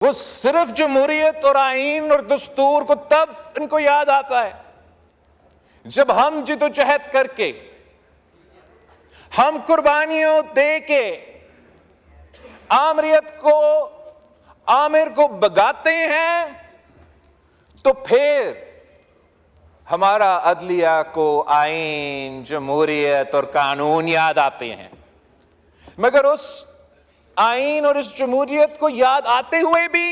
वो सिर्फ जमहूरियत और आईन और दस्तूर को तब इनको याद आता है जब हम जिदोजहद करके, हम कुर्बानियों दे के आमिर को भगाते हैं, तो फिर हमारा अदलिया को आईन, जमहूरियत और कानून याद आते हैं। मगर उस आईन और इस जमहूरियत को याद आते हुए भी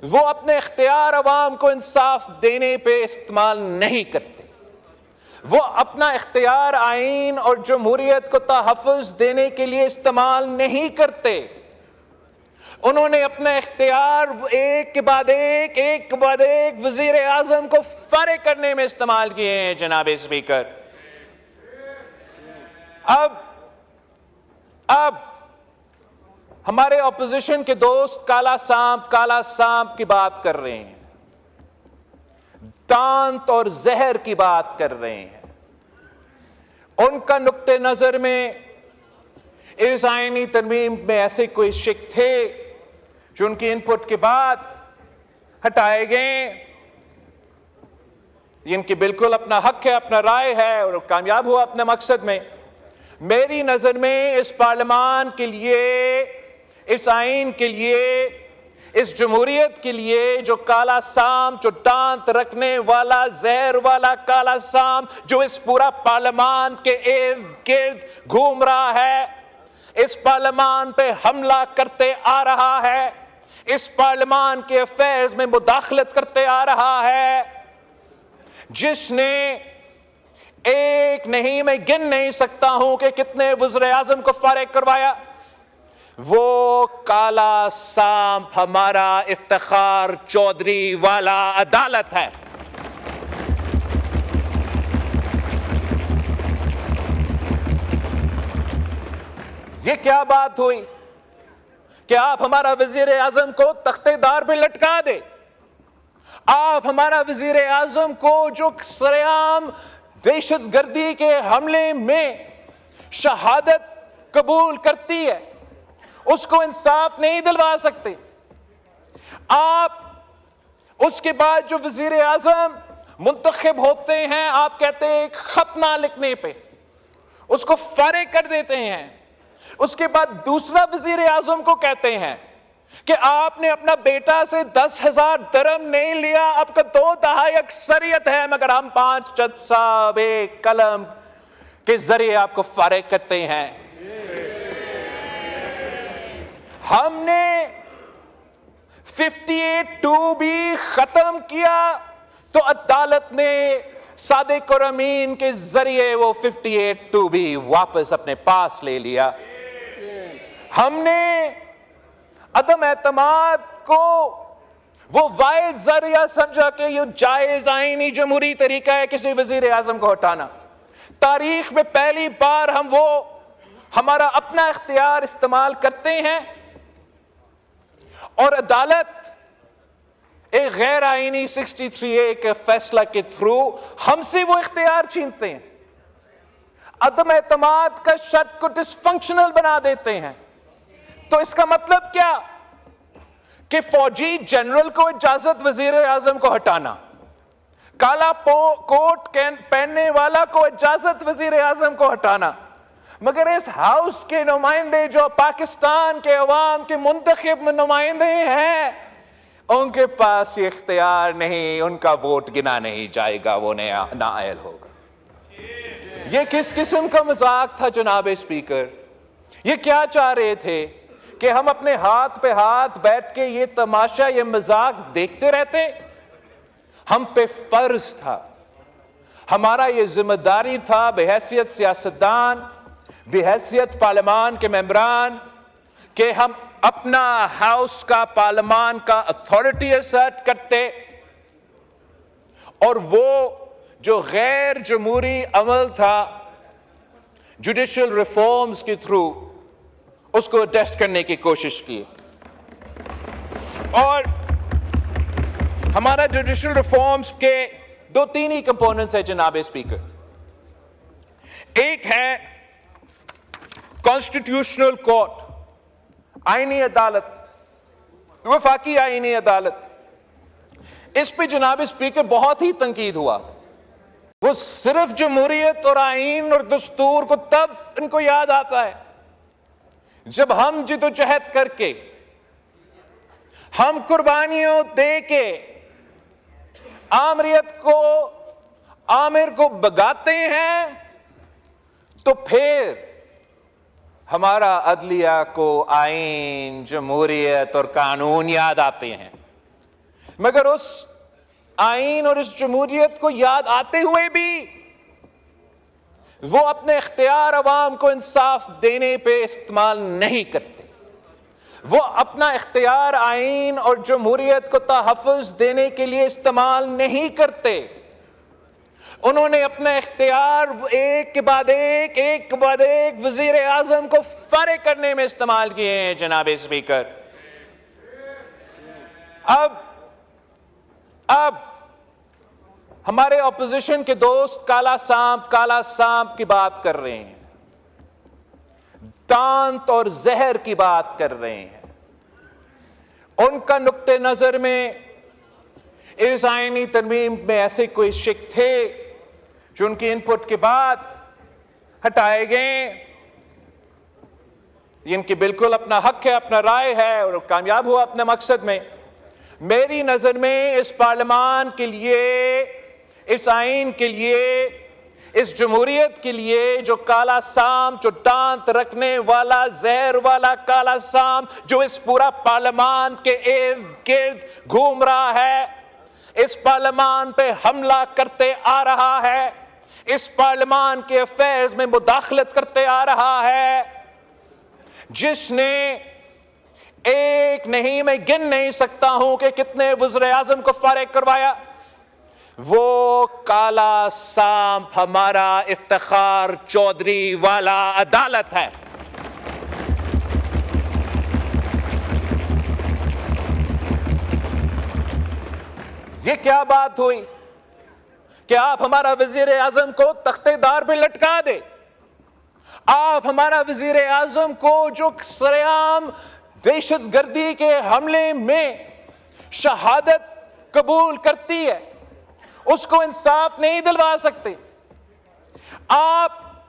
वो अपने इख्तियार अवाम को इंसाफ देने पे इस्तेमाल नहीं करते। वो अपना इख्तियार आईन और जमहूरियत को तहफ़्फ़ुज़ देने के लिए इस्तेमाल नहीं करते। उन्होंने अपना इख्तियार एक के बाद एक वज़ीर आज़म को फारिग करने में इस्तेमाल किए हैं जनाब स्पीकर। अब हमारे ऑपोजिशन के दोस्त काला सांप की बात कर रहे हैं, दांत और जहर की बात कर रहे हैं। उनका नुक्ते नजर में इस आईनी तरमीम में ऐसे कोई शिक थे जो उनकी इनपुट के बाद हटाए गए। इनकी बिल्कुल अपना हक है, अपना राय है और कामयाब हुआ अपने मकसद में। मेरी नजर में इस पार्लियामान के लिए, इस आईन के लिए, इस जमहूरियत के लिए जो काला सांप, जो दांत रखने वाला जहर वाला काला सांप जो इस पूरा पार्लियामान के इर्द गिर्द घूम रहा है, इस पार्लियामान पे हमला करते आ रहा है, इस पार्लियामान के अफेयर्स में मुदाखलत करते आ रहा है, जिसने एक नहीं, मैं गिन नहीं सकता हूं कि कितने वज़ीर आज़म को फारिग करवाया, वो काला सांप हमारा इफ्तिखार चौधरी वाला अदालत है। ये क्या बात हुई कि आप हमारा वज़ीर आज़म को तख्तेदार पे लटका दे? आप हमारा वज़ीर आज़म को जो सरेआम दहशतगर्दी के हमले में शहादत कबूल करती है, उसको इंसाफ नहीं दिलवा सकते। आप उसके बाद जो वज़ीर आज़म मुंतखब होते हैं, आप कहते हैं एक खत ना लिखने पे उसको फारिग कर देते हैं। उसके बाद दूसरा वज़ीर आज़म को कहते हैं कि आपने अपना बेटा से 10,000 दरम नहीं लिया, आपका 2 दहाई अक्सरियत है, मगर हम 5 जज साहब एक कलम के जरिए आपको फारिग करते हैं। हमने 58(2) भी खत्म किया तो अदालत ने सादिक और अमीन के जरिए वो 58(2) भी वापस अपने पास ले लिया। हमने अदम एतमाद को वो वाहिद जरिया समझा कि ये जायज आईनी जमहूरी तरीका है किसी वजीर आजम को हटाना। तारीख में पहली बार हम वो हमारा अपना इख्तियार इस्तेमाल करते हैं और अदालत एक गैर आईनी 63A के फैसला के थ्रू हमसे वो इख्तियार छीनते हैं, अदम एतमाद का शर्त को डिसफंक्शनल बना देते हैं। तो इसका मतलब क्या कि फौजी जनरल को इजाजत वजीर आजम को हटाना, काला कोट पहनने वाला को इजाजत वजीर आजम को हटाना, मगर इस हाउस के नुमाइंदे जो पाकिस्तान के अवाम के मुंतखब नुमाइंदे हैं, उनके पास ये इख्तियार नहीं, उनका वोट गिना नहीं जाएगा, वो नाअहल होगा। ये किस किस्म का मजाक था जनाब स्पीकर? ये क्या चाह रहे थे कि हम अपने हाथ पे हाथ बैठ के ये तमाशा, ये मजाक देखते रहते? हम पे फर्ज था, हमारा ये जिम्मेदारी था बेहैसियत सियासतदान, बेहैसियत पार्लियामान के मेंबरान, कि हम अपना हाउस का, पार्लियामान का अथॉरिटी असर्ट करते और वो जो गैर जमहूरी अमल था जुडिशियल रिफॉर्म्स के थ्रू उसको टेस्ट करने की कोशिश की। और हमारा जुडिशियल रिफॉर्म्स के 2-3 ही कंपोनेंट्स है जनाब स्पीकर। एक है कॉन्स्टिट्यूशनल कोर्ट, आईनी अदालत, वफाकी आईनी अदालत, इस पे जनाब स्पीकर बहुत ही तंकीद हुआ। वो सिर्फ जमहूरियत और आईन और दस्तूर को तब इनको याद आता है जब हम जिदोजहद करके, हम कुर्बानियों दे के आमिर को भगाते हैं, तो फिर हमारा अदलिया को आईन, जमहूरियत और कानून याद आते हैं। मगर उस आईन और इस जमहूरियत को याद आते हुए भी वो अपने इख्तियार अवाम को इंसाफ देने पे इस्तेमाल नहीं करते। वो अपना इख्तियार आईन और जमहूरियत को तहफ़्फ़ुज़ देने के लिए इस्तेमाल नहीं करते। उन्होंने अपना इख्तियार एक के बाद एक वज़ीर आज़म को फारिग करने में इस्तेमाल किए हैं जनाब स्पीकर। अब हमारे ऑपोजिशन के दोस्त काला सांप की बात कर रहे हैं, दांत और जहर की बात कर रहे हैं। उनका नुक्ते नजर में इस आईनी तरमीम में ऐसे कोई शिक थे जो उनकी इनपुट के बाद हटाए गए। इनकी बिल्कुल अपना हक है, अपना राय है और कामयाब हुआ अपने मकसद में। मेरी नजर में इस पार्लियामान के लिए, इस आईन के लिए, इस जमहूरियत के लिए जो काला सांप, जो दांत रखने वाला जहर वाला काला सांप जो इस पूरा पार्लियामान के इर्द गिर्द घूम रहा है, इस पार्लियामान पे हमला करते आ रहा है, इस पार्लियामान के अफेयर्स में मुदाखलत करते आ रहा है, जिसने एक नहीं, मैं गिन नहीं सकता हूं कि कितने वज़ीर आज़म को फारिग करवाया, वो काला सांप हमारा इफ्तिखार चौधरी वाला अदालत है। ये क्या बात हुई कि आप हमारा वज़ीर आज़म को तख्तेदार पे लटका दे? आप हमारा वज़ीर आज़म को जो सरेआम दहशतगर्दी के हमले में शहादत कबूल करती है, उसको इंसाफ नहीं दिलवा सकते। आप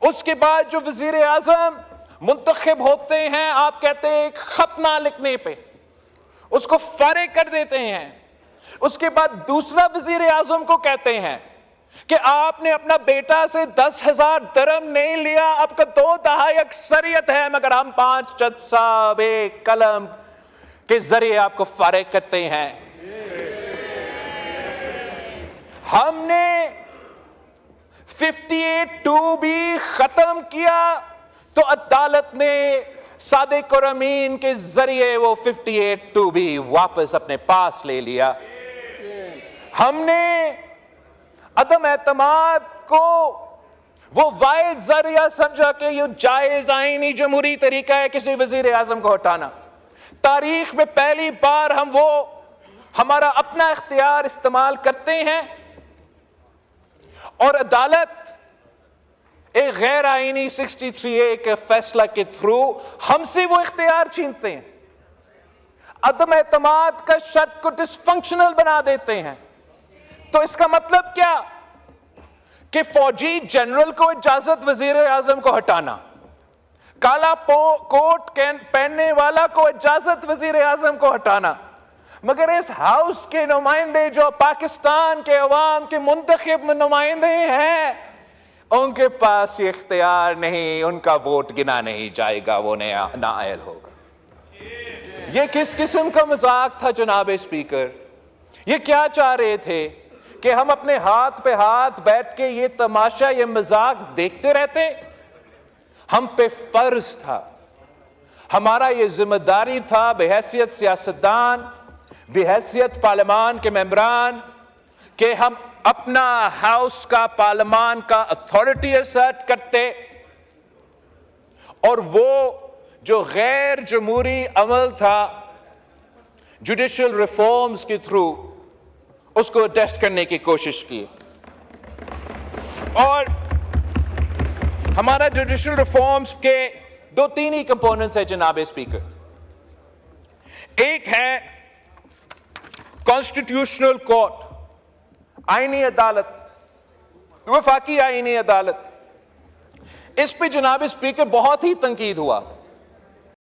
उसके बाद जो वज़ीर आज़म मुंतखब होते हैं, आप कहते हैं एक खत ना लिखने पे उसको फारिग कर देते हैं। उसके बाद दूसरा वज़ीर आज़म को कहते हैं कि आपने अपना बेटा से 10,000 दरम नहीं लिया, आपका 2 दहाई अक्सरियत है, मगर हम 5 जज साहब एक कलम के जरिए आपको फारिग करते हैं। हमने 58(2) भी खत्म किया तो अदालत ने सादिक और अमीन के जरिए वो 58(2) भी वापस अपने पास ले लिया। हमने अदम एतमाद को वो वाहिद जरिया समझा कि ये जायज आईनी जमहूरी तरीका है किसी वजीर आजम को हटाना। तारीख में पहली बार हम वो हमारा अपना इख्तियार इस्तेमाल करते हैं और अदालत एक गैर आईनी 63A के फैसला के थ्रू हमसे वो इख्तियार छीनते हैं, अदम एतमाद का शर्त को डिसफंक्शनल बना देते हैं। तो इसका मतलब क्या कि फौजी जनरल को इजाजत वजीर आजम को हटाना, काला कोट पहनने वाला को इजाजत वजीर आजम को हटाना, मगर इस हाउस के नुमाइंदे जो पाकिस्तान के अवाम के मुंतखब नुमाइंदे हैं, उनके पास ये इख्तियार नहीं, उनका वोट गिना नहीं जाएगा, वो नाअहल होगा। ये किस किस्म का मजाक था जनाब स्पीकर? ये क्या चाह रहे थे कि हम अपने हाथ पे हाथ बैठ के ये तमाशा, ये मजाक देखते रहते? हम पे फर्ज था, हमारा ये जिम्मेदारी था बेहैसियत सियासतदान, बेहैसियत पार्लियामान के मेंबरान, कि हम अपना हाउस का, पार्लियामान का अथॉरिटी असर्ट करते और वो जो गैर जमहूरी अमल था जुडिशल रिफॉर्म्स के थ्रू उसको टेस्ट करने की कोशिश की। और हमारा जुडिशल रिफॉर्म्स के 2-3 ही कंपोनेंट्स है जनाब स्पीकर। एक है कॉन्स्टिट्यूशनल कोर्ट, आईनी अदालत, वफाकी आईनी अदालत। इस पे जनाब स्पीकर बहुत ही तंकीद हुआ।